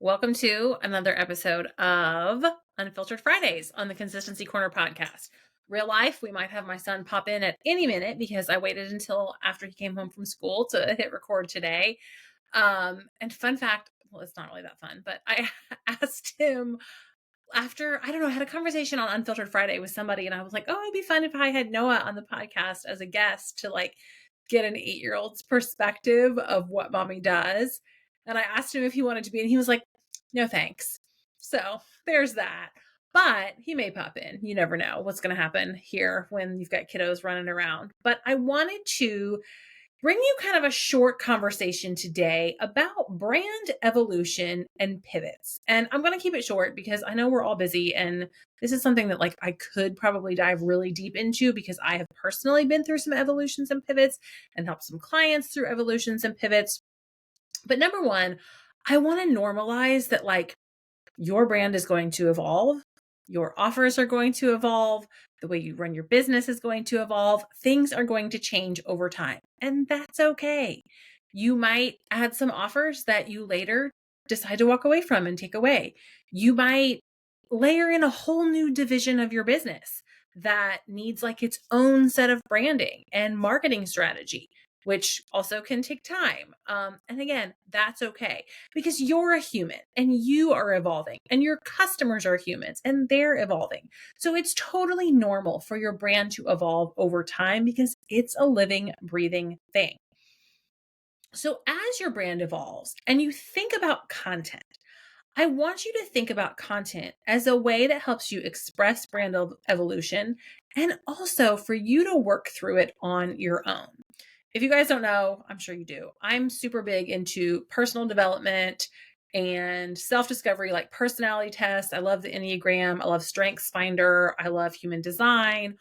Welcome to another episode of Unfiltered Fridays on the Consistency Corner podcast. Real life, we might have my son pop in at any minute because I waited until after he came home from school to hit record today. And fun fact, well, it's not really that fun, but I asked him after, I don't know, I had a conversation on Unfiltered Friday with somebody, and I was like, oh, it'd be fun if I had Noah on the podcast as a guest to like get an 8-year-old's perspective of what mommy does. And I asked him if he wanted to be, and he was like, no, thanks. So there's that. But he may pop in. You never know what's going to happen here when you've got kiddos running around. But I wanted to bring you kind of a short conversation today about brand evolution and pivots. And I'm going to keep it short because I know we're all busy, and this is something that like I could probably dive really deep into because I have personally been through some evolutions and pivots and helped some clients through evolutions and pivots. But number one, I want to normalize that like your brand is going to evolve. Your offers are going to evolve. The way you run your business is going to evolve. Things are going to change over time. And that's okay. You might add some offers that you later decide to walk away from and take away. You might layer in a whole new division of your business that needs like its own set of branding and marketing strategy, which also can take time. And again, that's okay because you're a human and you are evolving, and your customers are humans and they're evolving. So it's totally normal for your brand to evolve over time because it's a living, breathing thing. So as your brand evolves and you think about content, I want you to think about content as a way that helps you express brand evolution and also for you to work through it on your own. If you guys don't know, I'm sure you do. I'm super big into personal development and self-discovery, like personality tests. I love the Enneagram. I love Strengths Finder. I love human design,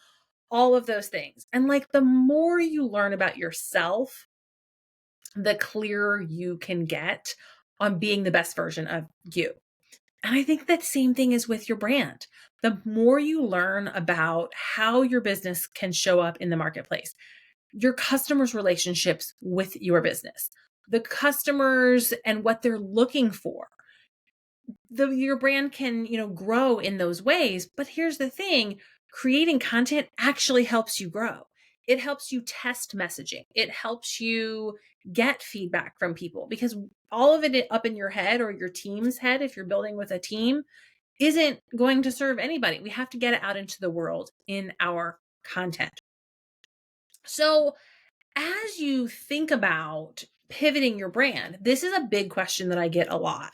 all of those things. And like the more you learn about yourself, the clearer you can get on being the best version of you. And I think that same thing is with your brand. The more you learn about how your business can show up in the marketplace, your customers' relationships with your business, the customers and what they're looking for, your brand can, grow in those ways. But here's the thing, creating content actually helps you grow. It helps you test messaging. It helps you get feedback from people because all of it up in your head or your team's head, if you're building with a team, isn't going to serve anybody. We have to get it out into the world in our content. So as you think about pivoting your brand, this is a big question that I get a lot.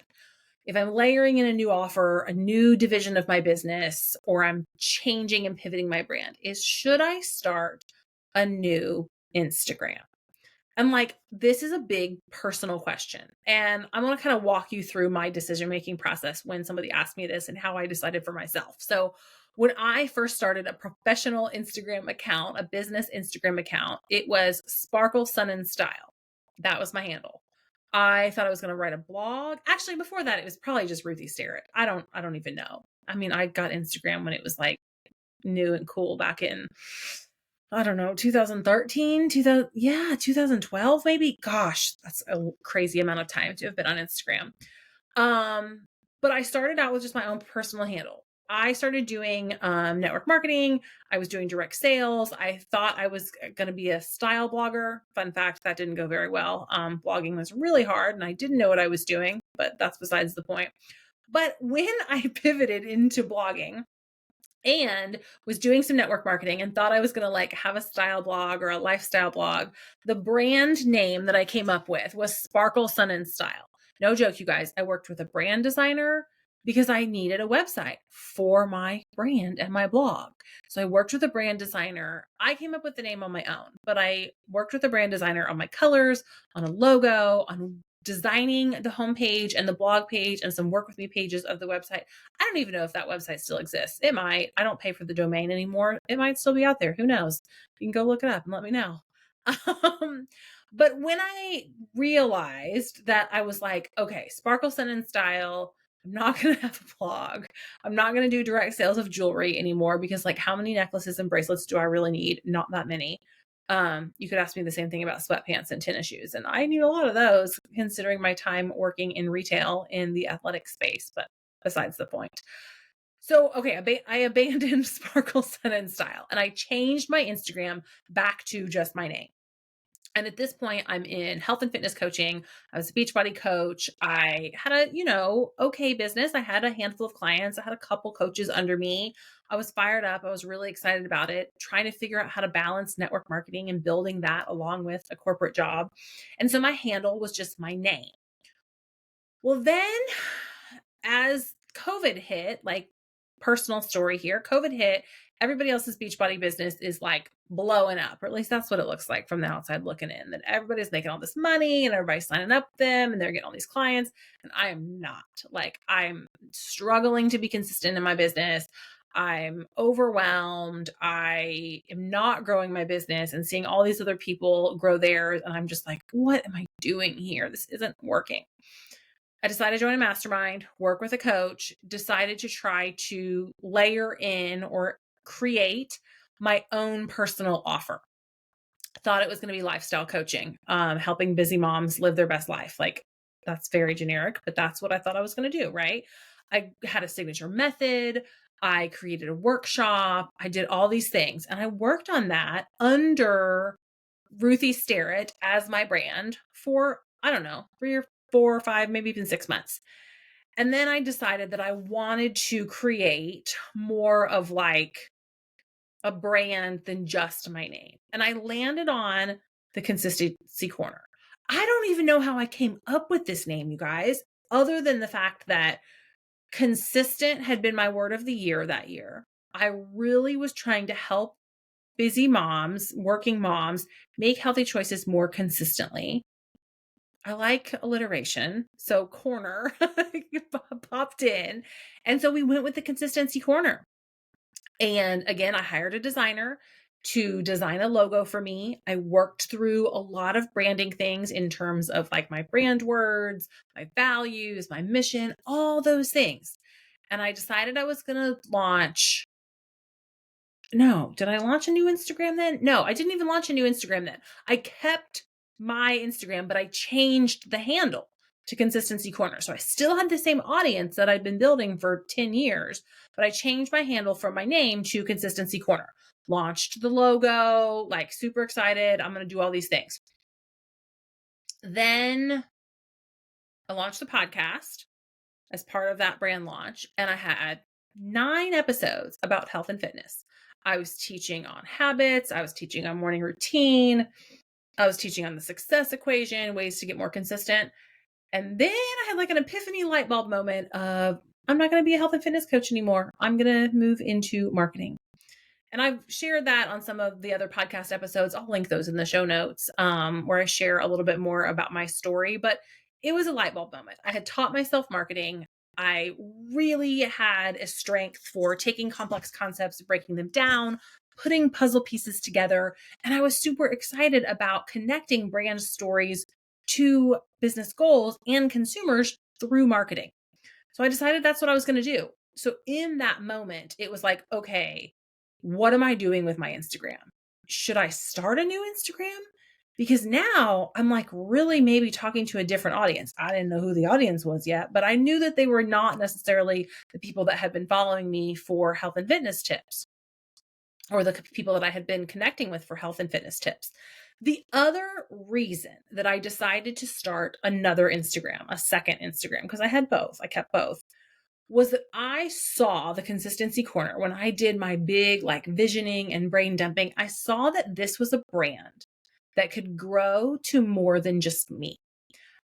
If I'm layering in a new offer, a new division of my business, or I'm changing and pivoting my brand, is should I start a new Instagram? And like, this is a big personal question. And I want to kind of walk you through my decision-making process when somebody asked me this and how I decided for myself. So when I first started a professional Instagram account, a business Instagram account, it was Sparkle Sun and Style. That was my handle. I thought I was going to write a blog. Actually, before that, it was probably just Ruthie Starrett. I don't even know. I mean, I got Instagram when it was like new and cool back in, I don't know, 2013, 2012 maybe. Gosh, that's a crazy amount of time to have been on Instagram. But I started out with just my own personal handle. I started doing network marketing. I was doing direct sales. I thought I was going to be a style blogger. Fun fact, that didn't go very well. Blogging was really hard and I didn't know what I was doing, but that's besides the point. But when I pivoted into blogging and was doing some network marketing and thought I was going to like have a style blog or a lifestyle blog, the brand name that I came up with was Sparkle Sun and Style. No joke, you guys. I worked with a brand designer because I needed a website for my brand and my blog. So I worked with a brand designer. I came up with the name on my own, but I worked with a brand designer on my colors, on a logo, on designing the homepage and the blog page and some work with me pages of the website. I don't even know if that website still exists. It might. I don't pay for the domain anymore. It might still be out there. Who knows? You can go look it up and let me know. But when I realized that, I was like, okay, Sparkle Sun and Style, I'm not going to have a blog. I'm not going to do direct sales of jewelry anymore because like how many necklaces and bracelets do I really need? Not that many. You could ask me the same thing about sweatpants and tennis shoes, and I need a lot of those considering my time working in retail in the athletic space, but besides the point. So, okay, I abandoned Sparkle Sun and Style and I changed my Instagram back to just my name. And at this point, I'm in health and fitness coaching. I was a Beachbody coach. I had a, okay business. I had a handful of clients. I had a couple coaches under me. I was fired up. I was really excited about it, trying to figure out how to balance network marketing and building that along with a corporate job. And so my handle was just my name. Well, then as COVID hit, like personal story here, COVID hit, everybody else's Beachbody business is like blowing up, or at least that's what it looks like from the outside looking in, that everybody's making all this money and everybody's signing up with them and they're getting all these clients. And I am not. Like, I'm struggling to be consistent in my business. I'm overwhelmed. I am not growing my business and seeing all these other people grow theirs. And I'm just like, what am I doing here? This isn't working. I decided to join a mastermind, work with a coach, decided to try to layer in or create my own personal offer. Thought it was going to be lifestyle coaching, helping busy moms live their best life. Like, that's very generic, but that's what I thought I was going to do, right? I had a signature method. I created a workshop. I did all these things. And I worked on that under Ruthie Starrett as my brand for, I don't know, 3 or 4 or 5, maybe even 6 months. And then I decided that I wanted to create more of like a brand than just my name. And I landed on the Consistency Corner. I don't even know how I came up with this name, you guys, other than the fact that consistent had been my word of the year that year. I really was trying to help busy moms, working moms, make healthy choices more consistently. I like alliteration. So corner popped in. And so we went with the Consistency Corner. And again, I hired a designer to design a logo for me. I worked through a lot of branding things in terms of like my brand words, my values, my mission, all those things. And I decided I was going to launch. No, did I launch a new Instagram then? No, I didn't even launch a new Instagram then. I kept my Instagram, but I changed the handle to Consistency Corner. So I still had the same audience that I'd been building for 10 years, but I changed my handle from my name to Consistency Corner. Launched the logo, like super excited. I'm going to do all these things. Then I launched the podcast as part of that brand launch, and I had 9 episodes about health and fitness. I was teaching on habits. I was teaching on morning routine. I was teaching on the success equation, ways to get more consistent. And then I had like an epiphany light bulb moment of, I'm not going to be a health and fitness coach anymore. I'm going to move into marketing. And I've shared that on some of the other podcast episodes. I'll link those in the show notes, where I share a little bit more about my story. But it was a light bulb moment. I had taught myself marketing. I really had a strength for taking complex concepts, breaking them down, putting puzzle pieces together. And I was super excited about connecting brand stories to business goals and consumers through marketing. So I decided that's what I was going to do. So in that moment, it was like, okay, what am I doing with my Instagram? Should I start a new Instagram? Because now I'm like really maybe talking to a different audience. I didn't know who the audience was yet, but I knew that they were not necessarily the people that had been following me for health and fitness tips, or the people that I had been connecting with for health and fitness tips. The other reason that I decided to start another Instagram, a second Instagram, because I had both, I kept both, was that I saw the Consistency Corner when I did my big like visioning and brain dumping. I saw that this was a brand that could grow to more than just me.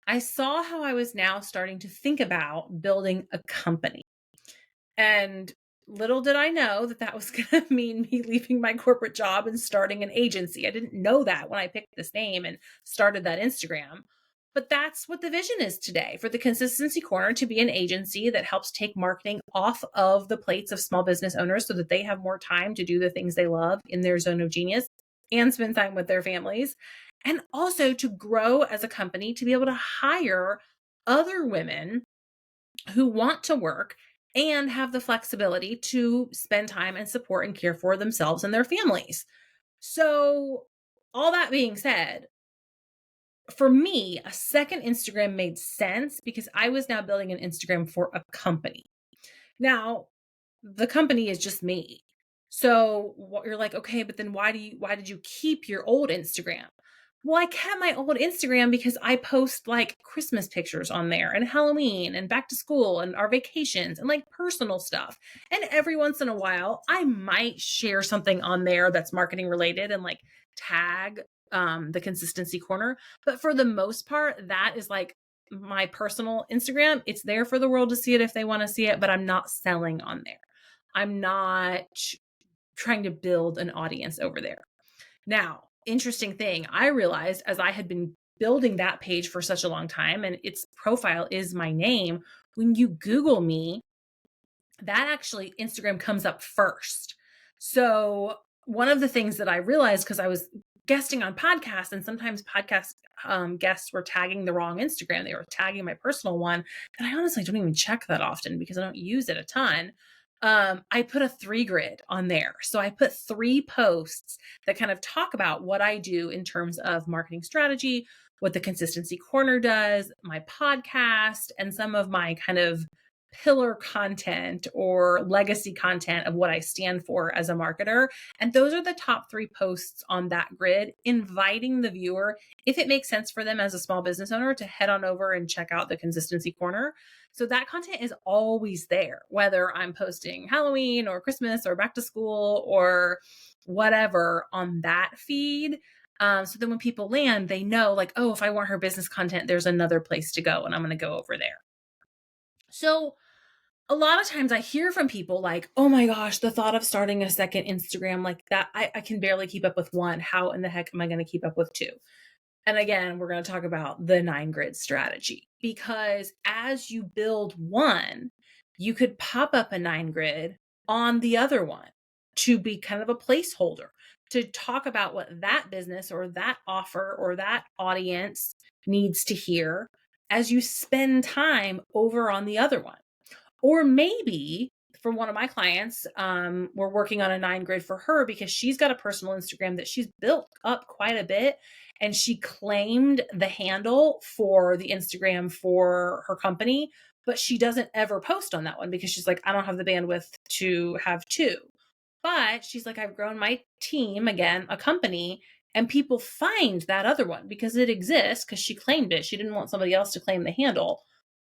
I saw how I was now starting to think about building a company. And little did I know that that was going to mean me leaving my corporate job and starting an agency. I didn't know that when I picked this name and started that Instagram. But that's what the vision is today, for the Consistency Corner to be an agency that helps take marketing off of the plates of small business owners so that they have more time to do the things they love in their zone of genius and spend time with their families. And also to grow as a company to be able to hire other women who want to work and have the flexibility to spend time and support and care for themselves and their families. So All that being said, for me, a second Instagram made sense because I was now building an Instagram for a company. Now, the company is just me. So what you're like, okay, but then why did you keep your old Instagram? Well, I kept my old Instagram because I post like Christmas pictures on there and Halloween and back to school and our vacations and like personal stuff. And every once in a while, I might share something on there that's marketing related and like tag the consistency corner. But for the most part, that is like my personal Instagram. It's there for the world to see it if they want to see it, but I'm not selling on there. I'm not trying to build an audience over there. Now, interesting thing, I realized as I had been building that page for such a long time and its profile is my name, when you Google me, that actually Instagram comes up first. So, one of the things that I realized because I was guesting on podcasts and sometimes podcast guests were tagging the wrong Instagram. They were tagging my personal one. And I honestly don't even check that often because I don't use it a ton. I put a 3 grid on there. So I put 3 posts that kind of talk about what I do in terms of marketing strategy, what the Consistency Corner does, my podcast, and some of my kind of pillar content or legacy content of what I stand for as a marketer. And those are the top 3 posts on that grid, inviting the viewer, if it makes sense for them as a small business owner, to head on over and check out the Consistency Corner. So that content is always there, whether I'm posting Halloween or Christmas or back to school or whatever on that feed. So then when people land, they know like, oh, if I want her business content, there's another place to go and I'm going to go over there. So a lot of times I hear from people like, oh my gosh, the thought of starting a second Instagram like that, I can barely keep up with one. How in the heck am I going to keep up with 2? And again, we're going to talk about the 9 grid strategy because as you build one, you could pop up a 9 grid on the other one to be kind of a placeholder to talk about what that business or that offer or that audience needs to hear as you spend time over on the other one. Or maybe for one of my clients, we're working on a 9 grid for her because she's got a personal Instagram that she's built up quite a bit. And she claimed the handle for the Instagram for her company, but she doesn't ever post on that one because she's like, I don't have the bandwidth to have 2. But she's like, I've grown my team, again, a company, and people find that other one because it exists because she claimed it. She didn't want somebody else to claim the handle.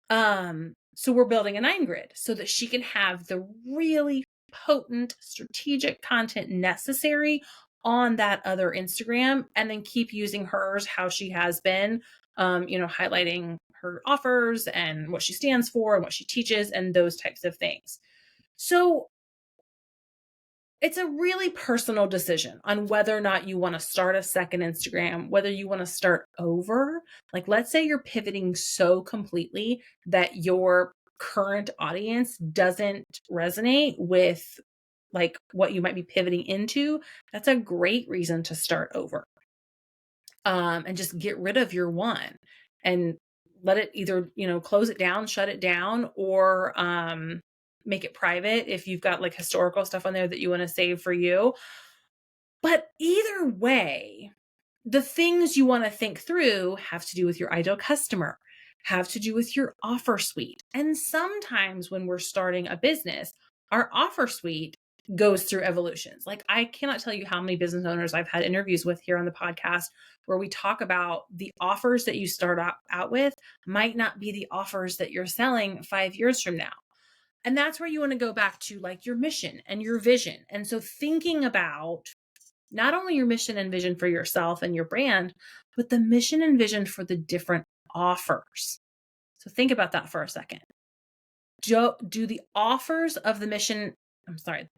So we're building a 9 grid so that she can have the really potent strategic content necessary on that other Instagram and then keep using hers how she has been, highlighting her offers and what she stands for and what she teaches and those types of things. So it's a really personal decision on whether or not you want to start a second Instagram, whether you want to start over. Like, let's say you're pivoting so completely that your current audience doesn't resonate with like what you might be pivoting into. That's a great reason to start over. And just get rid of your one and let it either, close it down, shut it down, or make it private if you've got like historical stuff on there that you want to save for you. But either way, the things you want to think through have to do with your ideal customer, have to do with your offer suite. And sometimes when we're starting a business, our offer suite goes through evolutions. Like, I cannot tell you how many business owners I've had interviews with here on the podcast where we talk about the offers that you start out with might not be the offers that you're selling 5 years from now. And that's where you want to go back to like your mission and your vision. And so thinking about not only your mission and vision for yourself and your brand, but the mission and vision for the different offers. So think about that for a second. Do the offers of the mission,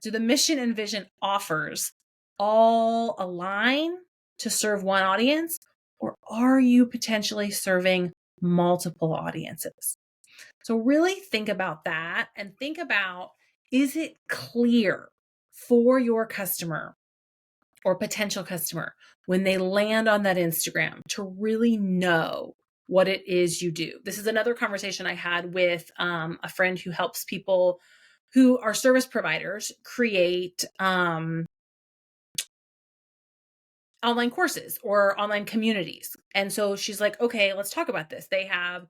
do the mission and vision offers all align to serve one audience? Or are you potentially serving multiple audiences? So really think about that and think about, is it clear for your customer or potential customer when they land on that Instagram to really know what it is you do? This is another conversation I had with a friend who helps people who are service providers create online courses or online communities. And so she's like, okay, let's talk about this. They have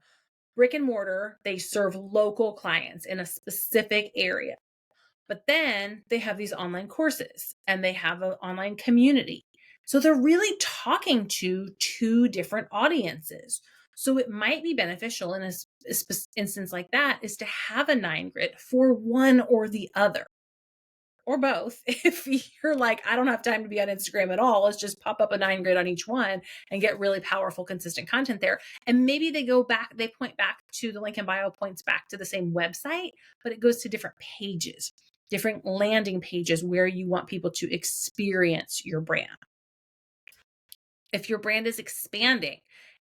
brick and mortar, they serve local clients in a specific area. But then they have these online courses and they have an online community. So they're really talking to two different audiences. So it might be beneficial in a instance like that is to have a 9 grid for one or the other or both. If you're like, I don't have time to be on Instagram at all, let's just pop up a 9 grid on each one and get really powerful, consistent content there. And maybe they point back to the link in bio, points back to the same website, but it goes to different pages, different landing pages where you want people to experience your brand. If your brand is expanding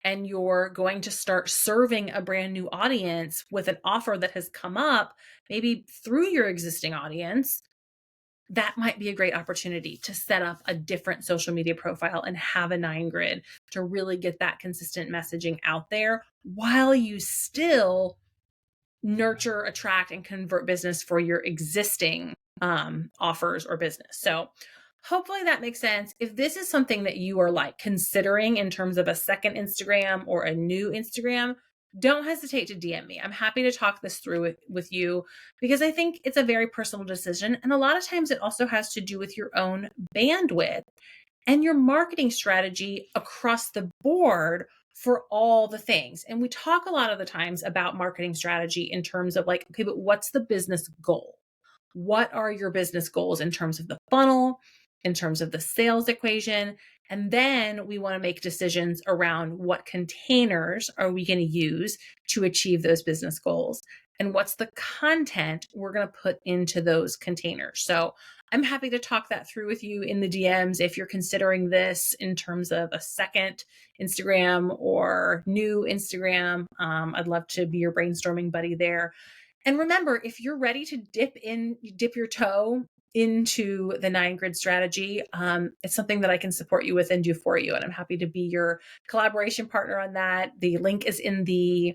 and you're going to start serving a brand new audience with an offer that has come up, maybe through your existing audience, that might be a great opportunity to set up a different social media profile and have a 9 grid to really get that consistent messaging out there while you still nurture, attract, and convert business for your existing offers or business. So hopefully that makes sense. If this is something that you are like considering in terms of a second Instagram or a new Instagram, don't hesitate to DM me. I'm happy to talk this through with you because I think it's a very personal decision. And a lot of times it also has to do with your own bandwidth and your marketing strategy across the board for all the things. And we talk a lot of the times about marketing strategy in terms of like, okay, but what's the business goal? What are your business goals in terms of the funnel, in terms of the sales equation? And then we want to make decisions around what containers are we going to use to achieve those business goals and what's the content we're going to put into those containers. So I'm happy to talk that through with you in the DMs if you're considering this in terms of a second Instagram or new Instagram. I'd love to be your brainstorming buddy there. And remember, if you're ready to dip your toe into the 9 grid strategy, it's something that I can support you with and do for you. And I'm happy to be your collaboration partner on that. The link is in the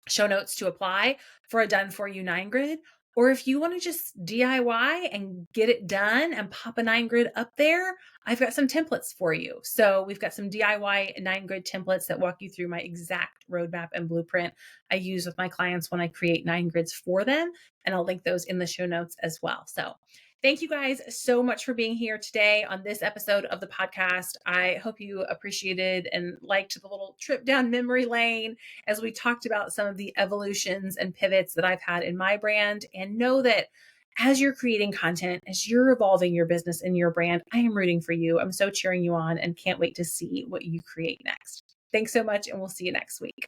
show notes to apply for a done for you 9 grid. Or if you want to just DIY and get it done and pop a 9 grid up there, I've got some templates for you. So we've got some DIY 9 grid templates that walk you through my exact roadmap and blueprint I use with my clients when I create 9 grids for them. And I'll link those in the show notes as well. So thank you guys so much for being here today on this episode of the podcast. I hope you appreciated and liked the little trip down memory lane as we talked about some of the evolutions and pivots that I've had in my brand. And know that as you're creating content, as you're evolving your business and your brand, I am rooting for you. I'm so cheering you on and can't wait to see what you create next. Thanks so much, and we'll see you next week.